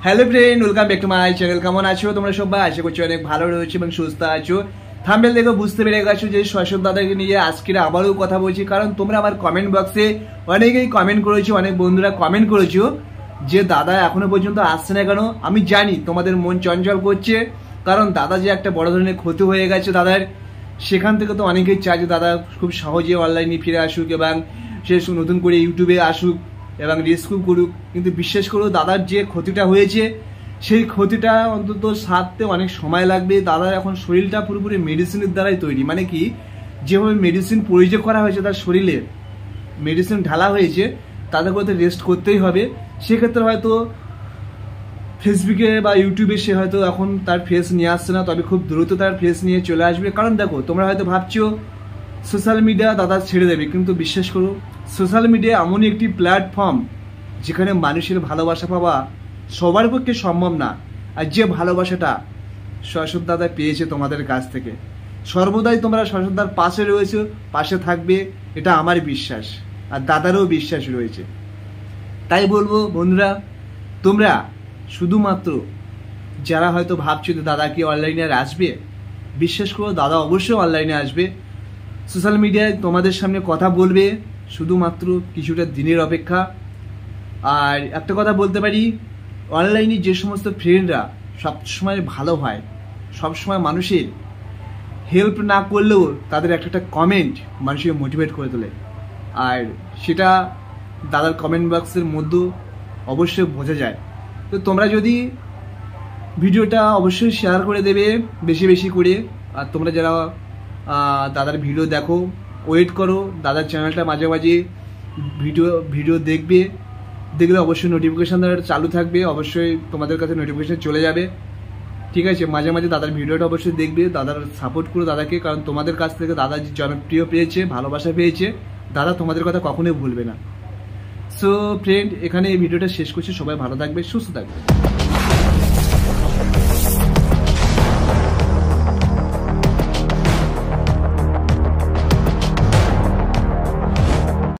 Hello friend, welcome back to my channel. কেমন আছো তোমরা সবাই? আশা করছি অনেক ভালো রয়েছে এবং সুস্থ আছো। থাম্বনেল দেখে বুঝতে পেরে গেছো যে শৈশব দাদাকে নিয়ে আজকে আবারও কথা বলছি, কারণ তোমরা আমার কমেন্ট বক্সে অনেকেই কমেন্ট করেছো, অনেক বন্ধুরা কমেন্ট করেছো যে দাদা এখনো পর্যন্ত আসছে না কেন। আমি জানি তোমাদের মন চঞ্চল করছে, কারণ দাদা যে একটা বড় ধরনের ক্ষতি হয়ে গেছে দাদার, সেখান থেকে তো অনেকেই চায় যে দাদা খুব সহজে অনলাইনে ফিরে আসুক এবং সে নতুন করে ইউটিউবে আসুক এবং রেস্কিউ করুক। কিন্তু বিশ্বাস করো, দাদার যে ক্ষতিটা হয়েছে সেই ক্ষতিটা অন্তত সারতে অনেক সময় লাগবে। দাদার এখন শরীরটা পুরোপুরি মেডিসিনের দ্বারাই তৈরি, মানে কি যেভাবে মেডিসিন প্রয়োগ করা হয়েছে তার শরীরে, মেডিসিন ঢালা হয়েছে, তাদের করতে রেস্ট করতেই হবে। সেক্ষেত্রে হয়তো ফেসবুকে বা ইউটিউবে সে হয়তো এখন তার ফেস নিয়ে আসছে না, তবে খুব দ্রুত তার ফেস নিয়ে চলে আসবে। কারণ দেখো, তোমরা হয়তো ভাবছো সোশ্যাল মিডিয়া দাদা ছেড়ে দেবে, কিন্তু বিশ্বাস করো সোশ্যাল মিডিয়া এমনই একটি প্ল্যাটফর্ম যেখানে মানুষের ভালোবাসা পাওয়া সবার পক্ষে সম্ভব না। আর যে ভালোবাসাটা শৈশব দাদা পেয়েছে তোমাদের কাছ থেকে, সর্বদাই তোমরা শৈশব দাদার পাশে রয়েছে, পাশে থাকবে, এটা আমার বিশ্বাস আর দাদারও বিশ্বাস রয়েছে। তাই বলবো বন্ধুরা, তোমরা শুধুমাত্র যারা হয়তো ভাবছো যে দাদা কি অনলাইনে আর আসবে, বিশ্বাস করো দাদা অবশ্যই অনলাইনে আসবে, সোশ্যাল মিডিয়ায় তোমাদের সামনে কথা বলবে, শুধুমাত্র কিছুটা দিনের অপেক্ষা। আর একটা কথা বলতে পারি, অনলাইনে যে সমস্ত ফ্রেন্ডরা সবসময় ভালো হয়, সবসময় মানুষের হেল্প না করলেও তাদের একটা কমেন্ট মানুষকে মোটিভেট করে তোলে, আর সেটা দাদার কমেন্ট বক্সের মধ্যে অবশ্যই বোঝা যায়। তো তোমরা যদি ভিডিওটা অবশ্যই শেয়ার করে দেবে বেশি বেশি করে। আর তোমরা যারা দাদার ভিডিও দেখো, ওয়েট করো, দাদার চ্যানেলটা মাঝে মাঝে ভিডিও দেখলে অবশ্যই নোটিফিকেশান চালু থাকবে, অবশ্যই তোমাদের কাছে নোটিফিকেশান চলে যাবে, ঠিক আছে? মাঝে মাঝে দাদার ভিডিওটা অবশ্যই দেখবে, দাদার সাপোর্ট করো দাদাকে, কারণ তোমাদের কাছ থেকে দাদা যে জনপ্রিয় পেয়েছে, ভালোবাসা পেয়েছে, দাদা তোমাদের কথা কখনোই ভুলবে না। সো ফ্রেন্ড, এখানে এই ভিডিওটা শেষ করছি। সবাই ভালো থাকবে, সুস্থ থাকবে।